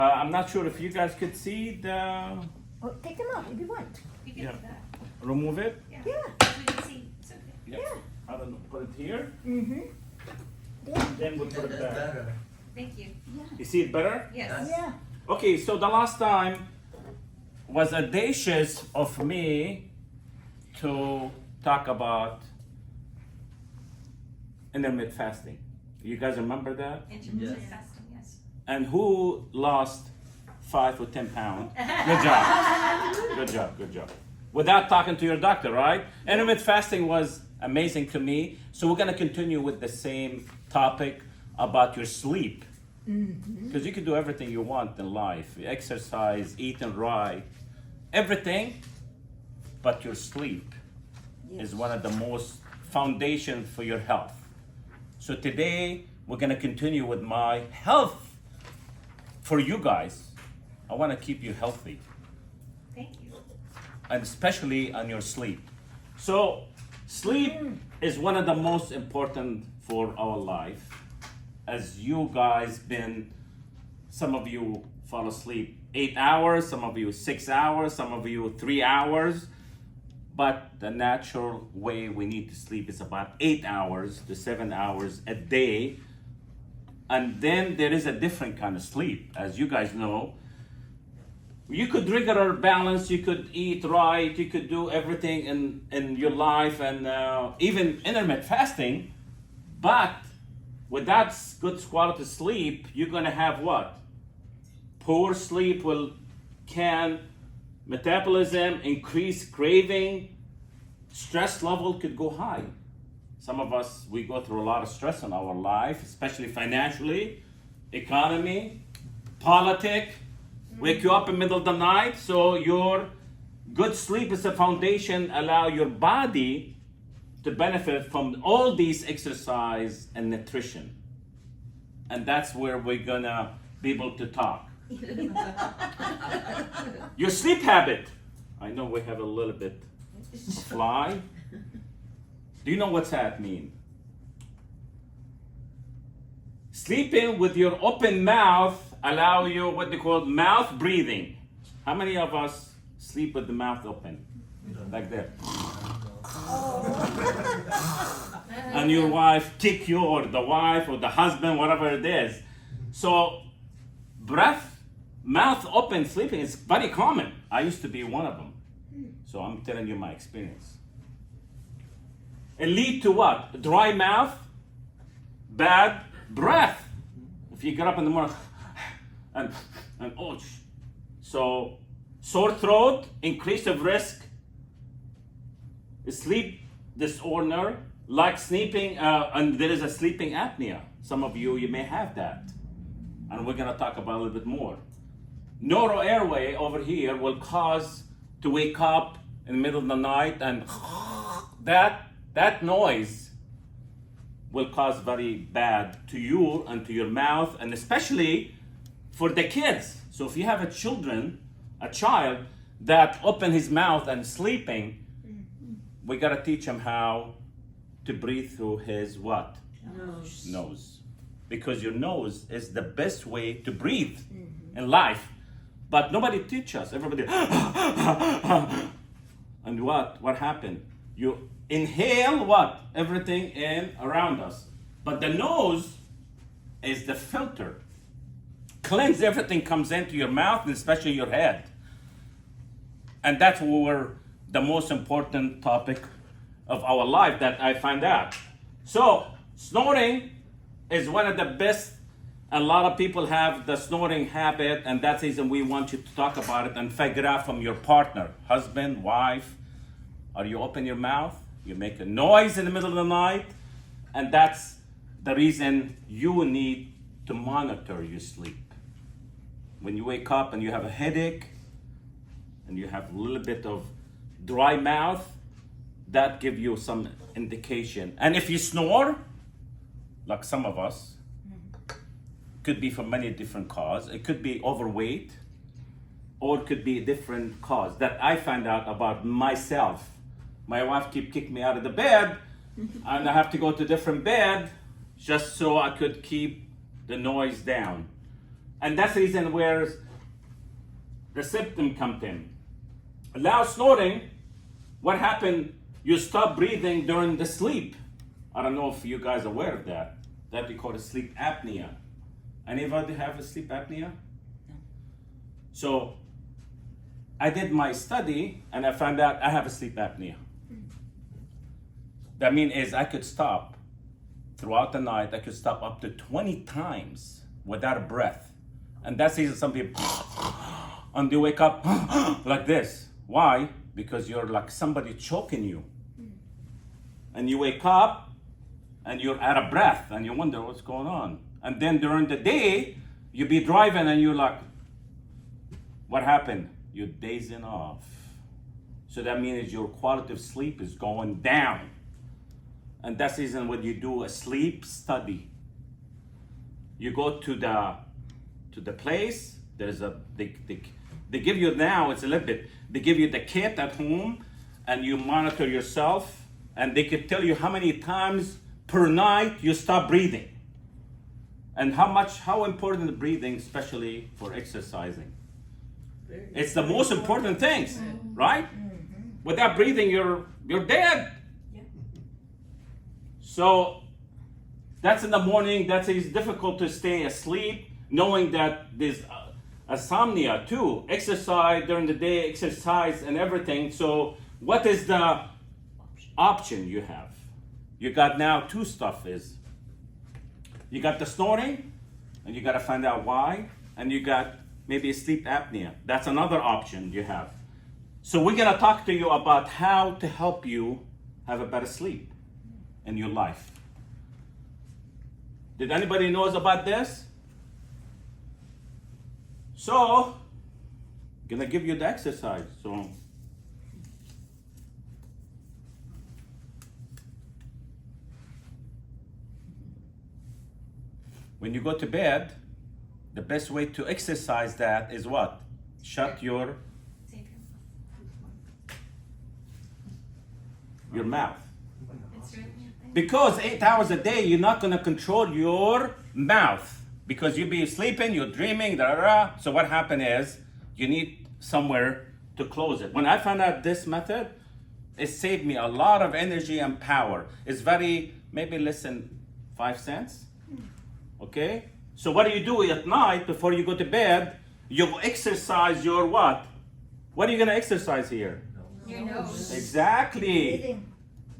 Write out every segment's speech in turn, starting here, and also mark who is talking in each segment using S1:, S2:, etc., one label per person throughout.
S1: I'm not sure if you guys could see the.
S2: Oh, take them out if you want.
S3: You can
S1: Yeah.
S3: do that.
S1: Remove it.
S3: Yeah.
S2: Yeah.
S3: We can see. It's okay.
S1: I don't know. Put it here.
S2: Mm-hmm.
S1: Then we put it
S4: That's
S1: back.
S4: better.
S3: Thank you.
S1: You see it better?
S3: Yes.
S2: Yeah.
S1: Okay, so the last time was audacious of me to talk about intermittent fasting. You guys remember that?
S3: Intermittent
S4: Yes.
S3: fasting, yes.
S1: And who lost 5 or 10 pounds? Good job. Good job. Good job. Without talking to your doctor, right? Intermittent fasting was amazing to me. So we're gonna continue with the same topic about your sleep. Because you can do everything you want in life. Exercise, eating right, everything, but your sleep is one of the most foundation for your health. So today we're gonna continue with my health for you guys. I wanna keep you healthy,
S3: Thank you.
S1: and especially on your sleep. So sleep is one of the most important for our life. As you guys been, some of you fall asleep 8 hours, some of you 6 hours, some of you 3 hours. But the natural way we need to sleep is about 8 hours to 7 hours a day. And then there is a different kind of sleep. As you guys know, you could regular balance, you could eat right, you could do everything in your life, and even intermittent fasting. But without good quality sleep, you're gonna have what? Poor sleep can metabolism, increase craving, stress level could go high. Some of us, we go through a lot of stress in our life, especially financially, economy, politics, wake you up in the middle of the night. So your good sleep is a foundation, allow your body to benefit from all these exercise and nutrition. And that's where we're gonna be able to talk. Your sleep habit. I know we have a little bit fly. Do you know what's that mean? Sleeping with your open mouth allow you what they call mouth breathing. How many of us sleep with the mouth open? Like that. And your wife kick you, or the wife or the husband, whatever it is. So mouth open sleeping is very common. I used to be one of them. So I'm telling you my experience. It lead to what? Dry mouth, bad breath. If you get up in the morning and ouch. So sore throat, increase of risk, sleep disorder, like sleeping, and there is a sleeping apnea. Some of you may have that. And we're gonna talk about it a little bit more. Neuro airway over here will cause to wake up in the middle of the night, and that noise will cause very bad to you and to your mouth, and especially for the kids. So if you have a child that open his mouth and sleeping, we gotta teach him how to breathe through his what? Nose. Because your nose is the best way to breathe in life. But nobody teach us. Everybody, and what happened? You inhale what? Everything in around us. But the nose is the filter. Cleanse everything comes into your mouth, and especially your head. And that's where the most important topic of our life that I find out. So snoring is one of the best. A lot of people have the snoring habit, and that's the reason we want you to talk about it and figure out from your partner, husband, wife. Are you open your mouth? You make a noise in the middle of the night, and that's the reason you need to monitor your sleep. When you wake up and you have a headache, and you have a little bit of dry mouth, that gives you some indication. And if you snore, like some of us, could be for many different causes. It could be overweight, or it could be a different cause that I found out about myself. My wife keep kicking me out of the bed, and I have to go to a different bed just so I could keep the noise down. And that's the reason where the symptom comes in. Loud snoring, what happened? You stop breathing during the sleep. I don't know if you guys are aware of that. That we call it sleep apnea. Anybody have a sleep apnea? No. So I did my study and I found out I have a sleep apnea. That means is I could stop throughout the night. I could stop up to 20 times without a breath. And that's the reason some people and they wake up like this. Why? Because you're like somebody choking you. And you wake up and you're out of breath and you wonder what's going on. And then during the day, you be driving and you're like, what happened? You're dazing off. So that means your quality of sleep is going down. And that's the reason when you do a sleep study, you go to the place, there's a, they give you now, it's a little bit, they give you the kit at home and you monitor yourself and they could tell you how many times per night you stop breathing. And how important is breathing, especially for exercising. It's the most important things, right? Without breathing, you're dead. So that's in the morning. It's difficult to stay asleep, knowing that there's insomnia too. Exercise during the day, exercise and everything. So what is the option you have? You got now two stuff is. You got the snoring, and you got to find out why, and you got maybe a sleep apnea. That's another option you have. So we're gonna talk to you about how to help you have a better sleep in your life. Did anybody knows about this? So, gonna give you the exercise. So, when you go to bed, the best way to exercise that is what? Shut your mouth. Because 8 hours a day, you're not gonna control your mouth. Because you be sleeping, you're dreaming, So what happened is, you need somewhere to close it. When I found out this method, it saved me a lot of energy and power. It's maybe less than 5 cents. Okay? So what do at night before you go to bed? You exercise your what? What are you gonna exercise here?
S3: Your nose.
S1: Exactly.
S2: Breathing.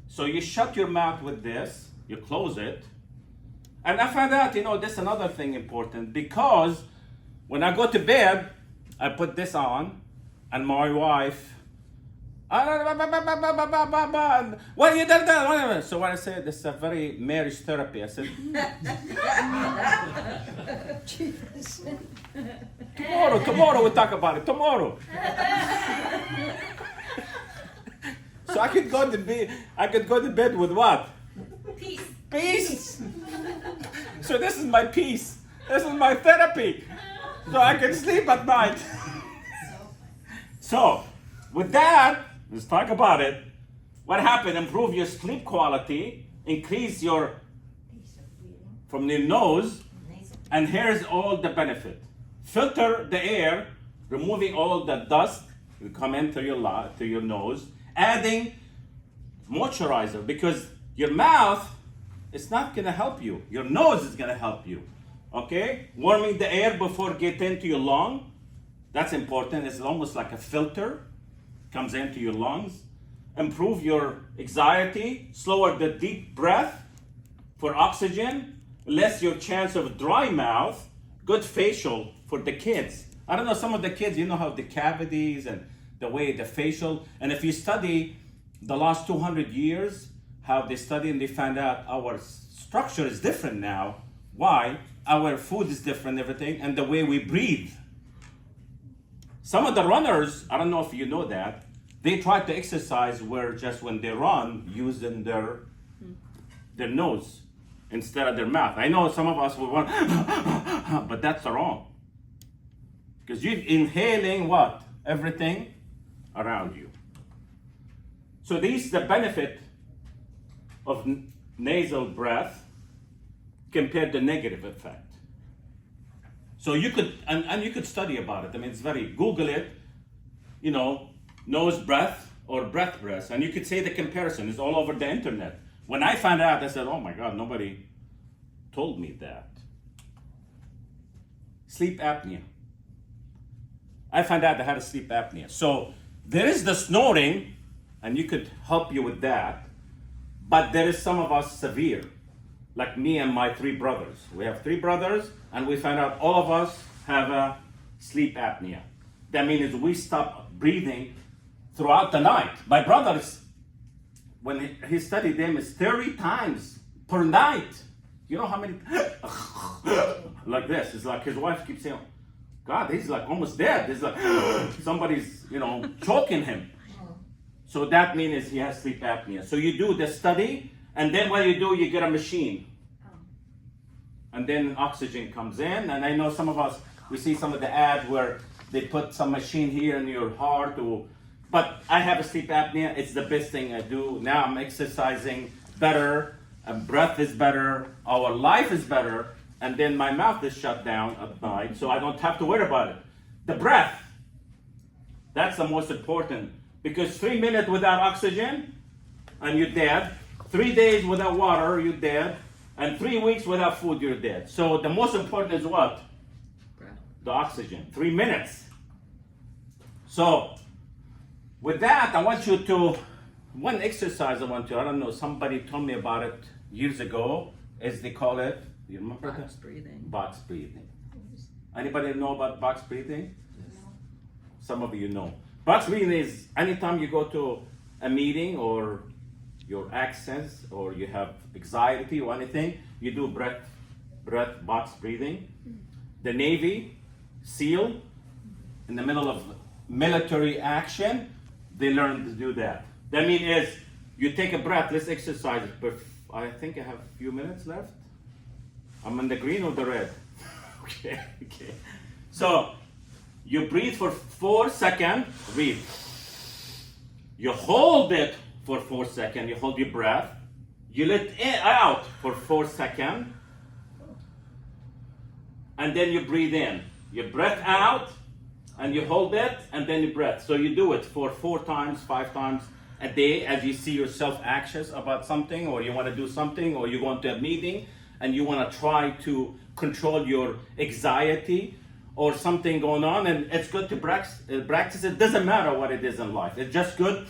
S1: So you shut your mouth with this, you close it. And I found out, this is another thing important because when I go to bed, I put this on and my wife, what are you doing? So when I said, this is a very marriage therapy, I said, tomorrow we'll talk about it, tomorrow. So I could go to bed with what?
S3: Peace.
S1: Peace. So this is my peace. This is my therapy. So I can sleep at night. So with that, let's talk about it. What happened? Improve your sleep quality, increase your from your nose, and here's all the benefit. Filter the air, removing all the dust that come into your nose, adding moisturizer because your mouth is not gonna help you. Your nose is gonna help you. Okay? Warming the air before get into your lung. That's important. It's almost like a filter. Comes into your lungs. Improve your anxiety. Slower the deep breath for oxygen. Less your chance of dry mouth. Good facial for the kids. I don't know, some of the kids, how the cavities and the way the facial. And if you study the last 200 years, how they study and they find out our structure is different now. Why? Our food is different, everything, and the way we breathe. Some of the runners, I don't know if you know that, they try to exercise where just when they run, using their nose instead of their mouth. I know some of us will run, but that's wrong. Because you're inhaling what? Everything around you. So these the benefit of nasal breath compared to negative effect. So you could, and you could study about it. I mean, it's very, Google it, nose breath or breath, and you could say the comparison is all over the internet. When I found out, I said, oh my God, nobody told me that. Sleep apnea. I found out I had a sleep apnea. So there is the snoring, and you could help you with that, but there is some of us severe, like me and my 3 brothers. We have 3 brothers, and we found out all of us have a sleep apnea. That means we stop breathing throughout the night. My brothers, when he studied them, is 30 times per night. You know how many? Like this. It's like his wife keeps saying, God, he's like almost dead. It's like somebody's, choking him. So that means he has sleep apnea. So you do the study, and then what you get a machine. And then oxygen comes in, and I know some of us, we see some of the ads where they put some machine here in your heart, but I have a sleep apnea. It's the best thing I do. Now I'm exercising better, and breath is better, our life is better, and then my mouth is shut down at night, so I don't have to worry about it. The breath, that's the most important, because 3 minutes without oxygen, and you're dead. 3 days without water, you're dead. And 3 weeks without food, you're dead. So the most important is what? The oxygen. 3 minutes. So with that, I want you to, one exercise I don't know, somebody told me about it years ago, as they call it, you remember that?
S4: Box breathing.
S1: Box breathing. Anybody know about box breathing?
S4: Yes.
S1: Some of you know. Box breathing is anytime you go to a meeting or your accents or you have anxiety or anything, you do breath box breathing. The Navy, SEAL, in the middle of military action, they learn to do that. That means you take a breath, let's exercise it. But I think I have a few minutes left. I'm in the green or the red? Okay. So you breathe for 4 seconds, breathe. You hold it for 4 seconds, you hold your breath. You let it out for 4 seconds. And then you breathe in. You breath out, and you hold it, and then you breath. So you do it for 4 times, 5 times a day as you see yourself anxious about something, or you want to do something, or you go into a meeting, and you want to try to control your anxiety or something going on. And it's good to practice it. Doesn't matter what it is in life. It's just good